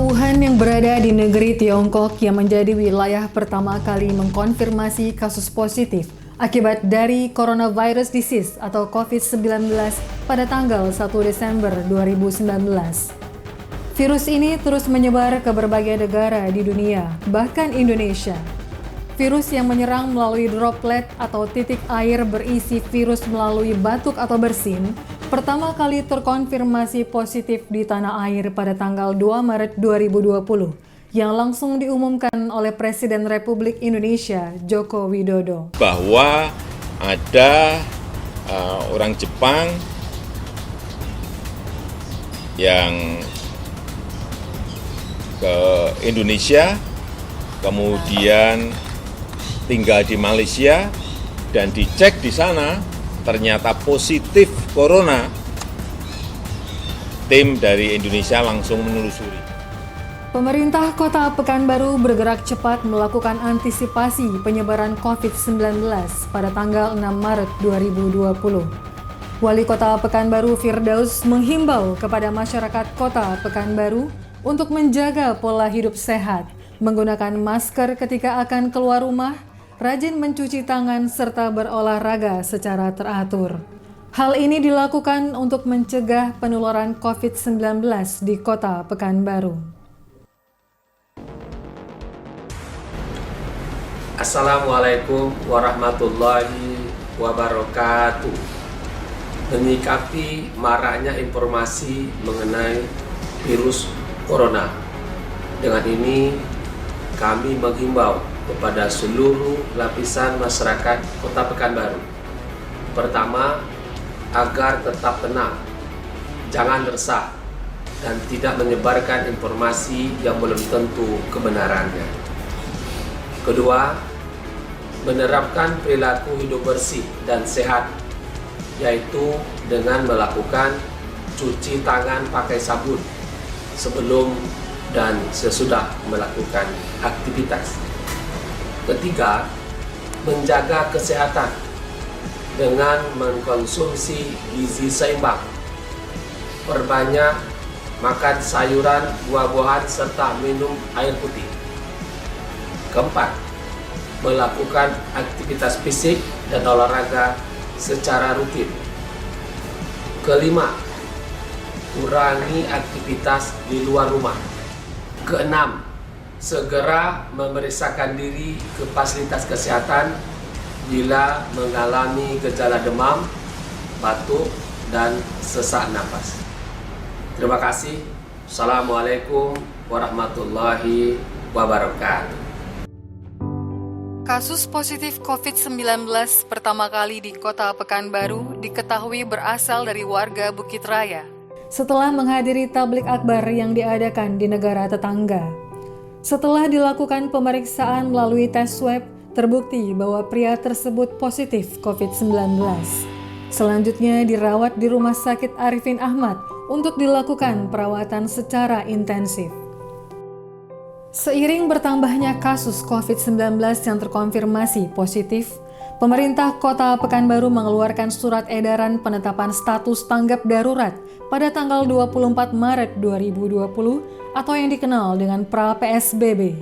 Wuhan yang berada di negeri Tiongkok yang menjadi wilayah pertama kali mengkonfirmasi kasus positif akibat dari coronavirus disease atau COVID-19 pada tanggal 1 Desember 2019. Virus ini terus menyebar ke berbagai negara di dunia, bahkan Indonesia. Virus yang menyerang melalui droplet atau titik air berisi virus melalui batuk atau bersin pertama kali terkonfirmasi positif di tanah air pada tanggal 2 Maret 2020 yang langsung diumumkan oleh Presiden Republik Indonesia Joko Widodo. Bahwa ada orang Jepang yang ke Indonesia, kemudian tinggal di Malaysia dan dicek di sana ternyata positif corona. Tim dari Indonesia langsung menelusuri. Pemerintah Kota Pekanbaru bergerak cepat melakukan antisipasi penyebaran COVID-19 pada tanggal 6 Maret 2020. Wali Kota Pekanbaru Firdaus menghimbau kepada masyarakat Kota Pekanbaru untuk menjaga pola hidup sehat, menggunakan masker ketika akan keluar rumah, rajin mencuci tangan, serta berolahraga secara teratur. Hal ini dilakukan untuk mencegah penularan COVID-19 di Kota Pekanbaru. Assalamualaikum warahmatullahi wabarakatuh. Menyikapi maraknya informasi mengenai virus corona, dengan ini kami menghimbau kepada seluruh lapisan masyarakat Kota Pekanbaru. Pertama, agar tetap tenang, jangan resah, dan tidak menyebarkan informasi yang belum tentu kebenarannya. Kedua, menerapkan perilaku hidup bersih dan sehat, yaitu dengan melakukan cuci tangan pakai sabun sebelum dan sesudah melakukan aktivitas. Ketiga, menjaga kesehatan dengan mengkonsumsi gizi seimbang, perbanyak makan sayuran, buah-buahan, serta minum air putih. Keempat, melakukan aktivitas fisik dan olahraga secara rutin. Kelima, kurangi aktivitas di luar rumah. Keenam, segera memeriksakan diri ke fasilitas kesehatan bila mengalami gejala demam, batuk, dan sesak napas. Terima kasih. Assalamualaikum warahmatullahi wabarakatuh. Kasus positif COVID-19 pertama kali di Kota Pekanbaru diketahui berasal dari warga Bukit Raya setelah menghadiri tablik akbar yang diadakan di negara tetangga. Setelah dilakukan pemeriksaan melalui tes swab, terbukti bahwa pria tersebut positif COVID-19. Selanjutnya dirawat di Rumah Sakit Arifin Ahmad untuk dilakukan perawatan secara intensif. Seiring bertambahnya kasus COVID-19 yang terkonfirmasi positif, pemerintah Kota Pekanbaru mengeluarkan surat edaran penetapan status tanggap darurat pada tanggal 24 Maret 2020 atau yang dikenal dengan pra-PSBB.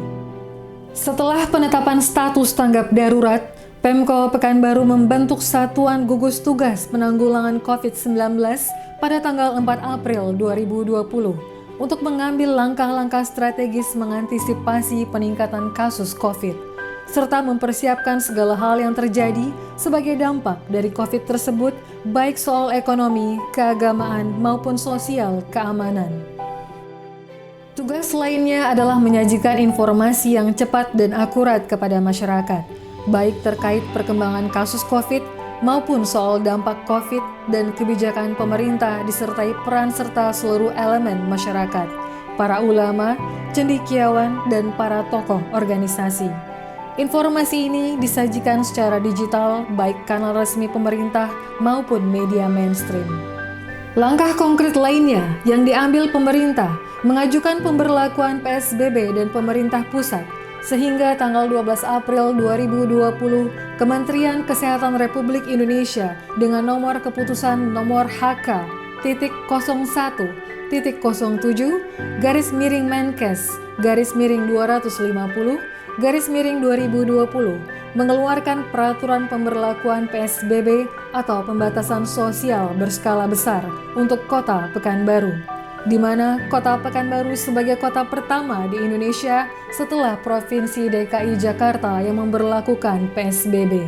Setelah penetapan status tanggap darurat, Pemko Pekanbaru membentuk Satuan Gugus Tugas Penanggulangan COVID-19 pada tanggal 4 April 2020 untuk mengambil langkah-langkah strategis mengantisipasi peningkatan kasus COVID, serta mempersiapkan segala hal yang terjadi sebagai dampak dari COVID tersebut, baik soal ekonomi, keagamaan, maupun sosial keamanan. Tugas lainnya adalah menyajikan informasi yang cepat dan akurat kepada masyarakat, baik terkait perkembangan kasus COVID maupun soal dampak COVID dan kebijakan pemerintah disertai peran serta seluruh elemen masyarakat, para ulama, cendekiawan, dan para tokoh organisasi. Informasi ini disajikan secara digital baik kanal resmi pemerintah maupun media mainstream. Langkah konkret lainnya yang diambil pemerintah mengajukan pemberlakuan PSBB dan pemerintah pusat sehingga tanggal 12 April 2020 Kementerian Kesehatan Republik Indonesia dengan nomor keputusan nomor HK.01 Menkes/250/2020 mengeluarkan peraturan pemberlakuan PSBB atau pembatasan sosial berskala besar untuk Kota Pekanbaru, di mana Kota Pekanbaru sebagai kota pertama di Indonesia setelah Provinsi DKI Jakarta yang memberlakukan PSBB.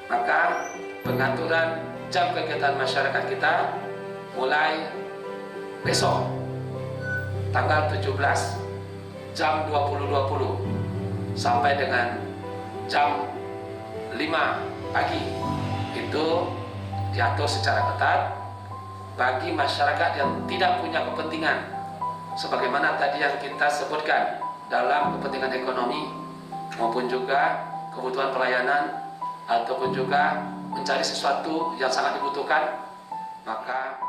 Maka pengaturan jam kegiatan masyarakat kita mulai besok tanggal 17 jam 20.20 sampai dengan jam 5 pagi itu diatur secara ketat bagi masyarakat yang tidak punya kepentingan sebagaimana tadi yang kita sebutkan dalam kepentingan ekonomi maupun juga kebutuhan pelayanan ataupun juga mencari sesuatu yang sangat dibutuhkan, maka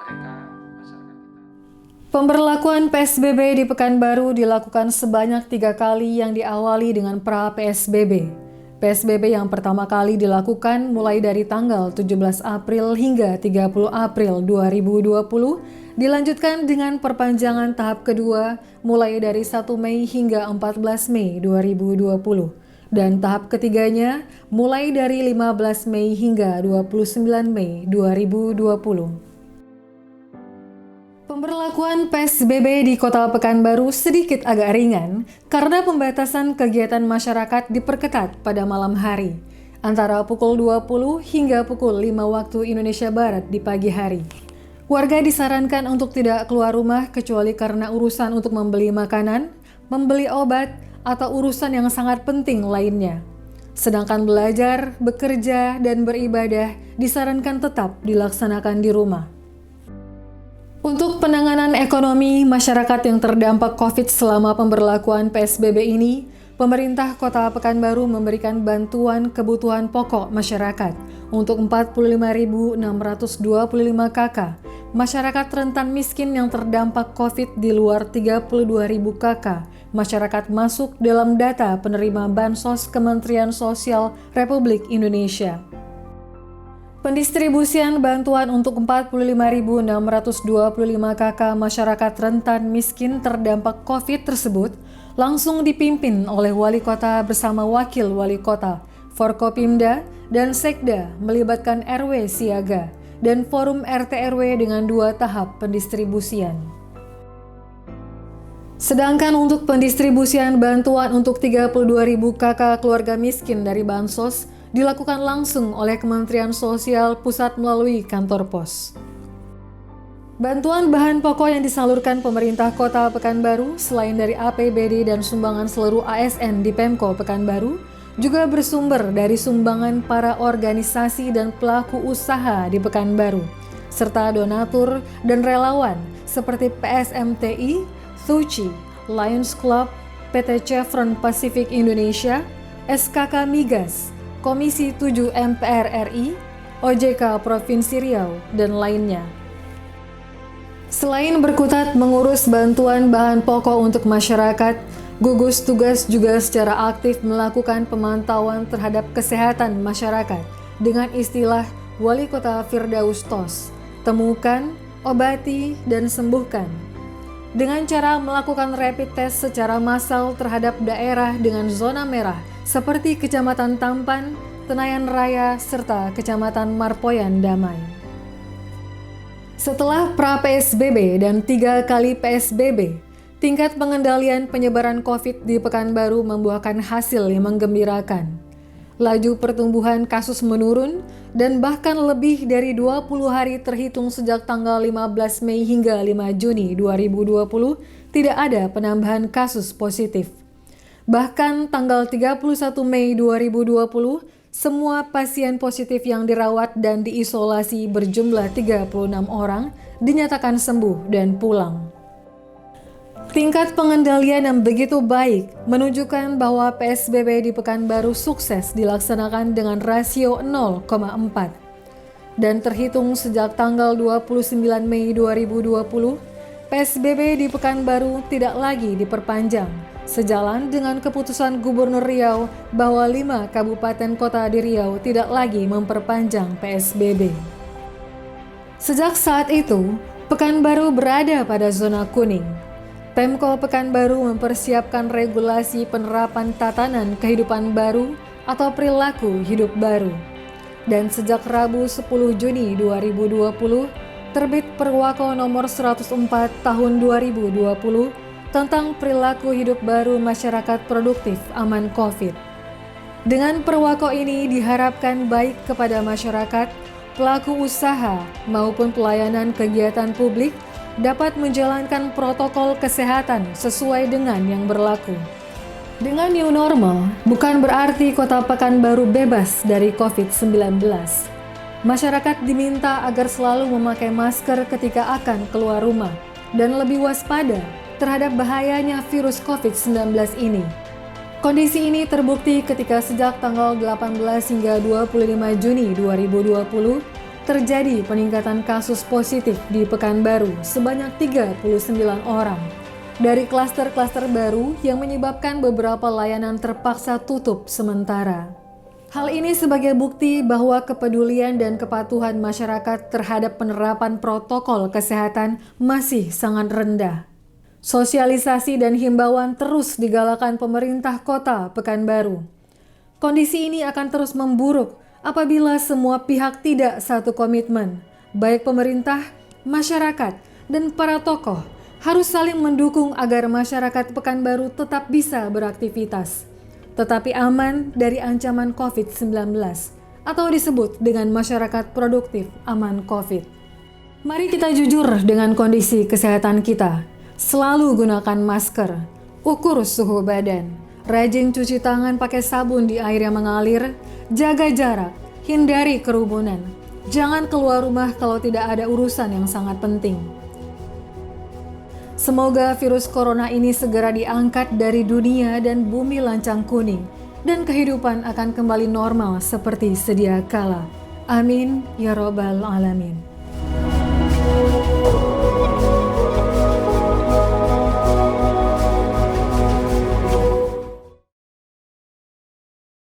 mereka masyarakat kita. Pemberlakuan PSBB di Pekanbaru dilakukan sebanyak 3 kali yang diawali dengan pra-PSBB. PSBB yang pertama kali dilakukan mulai dari tanggal 17 April hingga 30 April 2020, dilanjutkan dengan perpanjangan tahap kedua mulai dari 1 Mei hingga 14 Mei 2020. Dan tahap ketiganya mulai dari 15 Mei hingga 29 Mei 2020. Pemberlakuan PSBB di Kota Pekanbaru sedikit agak ringan karena pembatasan kegiatan masyarakat diperketat pada malam hari, antara pukul 20 hingga pukul 5 waktu Indonesia Barat di pagi hari. Warga disarankan untuk tidak keluar rumah kecuali karena urusan untuk membeli makanan, membeli obat, atau urusan yang sangat penting lainnya. Sedangkan belajar, bekerja, dan beribadah disarankan tetap dilaksanakan di rumah. Untuk penanganan ekonomi masyarakat yang terdampak COVID selama pemberlakuan PSBB ini, pemerintah Kota Pekanbaru memberikan bantuan kebutuhan pokok masyarakat untuk 45.625 KK, masyarakat rentan miskin yang terdampak COVID di luar 32.000 KK, masyarakat masuk dalam data penerima Bansos Kementerian Sosial Republik Indonesia. Pendistribusian bantuan untuk 45.625 KK masyarakat rentan miskin terdampak COVID tersebut langsung dipimpin oleh Wali Kota bersama Wakil Wali Kota, Forkopimda, dan Sekda melibatkan RW Siaga dan Forum RT/RW dengan 2 tahap pendistribusian. Sedangkan untuk pendistribusian bantuan untuk 32.000 KK keluarga miskin dari Bansos dilakukan langsung oleh Kementerian Sosial Pusat melalui kantor pos. Bantuan bahan pokok yang disalurkan pemerintah Kota Pekanbaru selain dari APBD dan sumbangan seluruh ASN di Pemko Pekanbaru juga bersumber dari sumbangan para organisasi dan pelaku usaha di Pekanbaru, serta donatur dan relawan seperti PSMTI, Thuci, Lions Club, PT Chevron Pacific Indonesia, SKK Migas, Komisi 7 MPR RI, OJK Provinsi Riau, dan lainnya. Selain berkutat mengurus bantuan bahan pokok untuk masyarakat, gugus tugas juga secara aktif melakukan pemantauan terhadap kesehatan masyarakat dengan istilah Wali Kota Firdaus Tos, temukan, obati, dan sembuhkan. Dengan cara melakukan rapid test secara massal terhadap daerah dengan zona merah seperti Kecamatan Tampan, Tenayan Raya, serta Kecamatan Marpoyan Damai. Setelah pra-PSBB dan 3 kali PSBB, tingkat pengendalian penyebaran COVID di Pekanbaru membuahkan hasil yang menggembirakan. Laju pertumbuhan kasus menurun dan bahkan lebih dari 20 hari terhitung sejak tanggal 15 Mei hingga 5 Juni 2020 tidak ada penambahan kasus positif. Bahkan tanggal 31 Mei 2020, semua pasien positif yang dirawat dan diisolasi berjumlah 36 orang dinyatakan sembuh dan pulang. Tingkat pengendalian yang begitu baik menunjukkan bahwa PSBB di Pekanbaru sukses dilaksanakan dengan rasio 0,4. Dan terhitung sejak tanggal 29 Mei 2020, PSBB di Pekanbaru tidak lagi diperpanjang, sejalan dengan keputusan Gubernur Riau bahwa 5 kabupaten kota di Riau tidak lagi memperpanjang PSBB. Sejak saat itu, Pekanbaru berada pada zona kuning. Pemko Pekanbaru mempersiapkan regulasi penerapan tatanan kehidupan baru atau perilaku hidup baru. Dan sejak Rabu 10 Juni 2020, terbit Perwako nomor 104 tahun 2020 tentang perilaku hidup baru masyarakat produktif aman COVID. Dengan Perwako ini diharapkan baik kepada masyarakat, pelaku usaha maupun pelayanan kegiatan publik dapat menjalankan protokol kesehatan sesuai dengan yang berlaku. Dengan new normal, bukan berarti Kota Pekanbaru bebas dari COVID-19. Masyarakat diminta agar selalu memakai masker ketika akan keluar rumah dan lebih waspada terhadap bahayanya virus COVID-19 ini. Kondisi ini terbukti ketika sejak tanggal 18 hingga 25 Juni 2020 terjadi peningkatan kasus positif di Pekanbaru sebanyak 39 orang. Dari klaster-klaster baru yang menyebabkan beberapa layanan terpaksa tutup sementara. Hal ini sebagai bukti bahwa kepedulian dan kepatuhan masyarakat terhadap penerapan protokol kesehatan masih sangat rendah. Sosialisasi dan himbauan terus digalakan pemerintah Kota Pekanbaru. Kondisi ini akan terus memburuk apabila semua pihak tidak satu komitmen, baik pemerintah, masyarakat, dan para tokoh harus saling mendukung agar masyarakat Pekanbaru tetap bisa beraktivitas, tetapi aman dari ancaman COVID-19 atau disebut dengan masyarakat produktif aman COVID. Mari kita jujur dengan kondisi kesehatan kita. Selalu gunakan masker, ukur suhu badan, rajin cuci tangan pakai sabun di air yang mengalir, jaga jarak, hindari kerumunan. Jangan keluar rumah kalau tidak ada urusan yang sangat penting. Semoga virus corona ini segera diangkat dari dunia dan bumi lancang kuning, dan kehidupan akan kembali normal seperti sedia kala. Amin ya robbal alamin.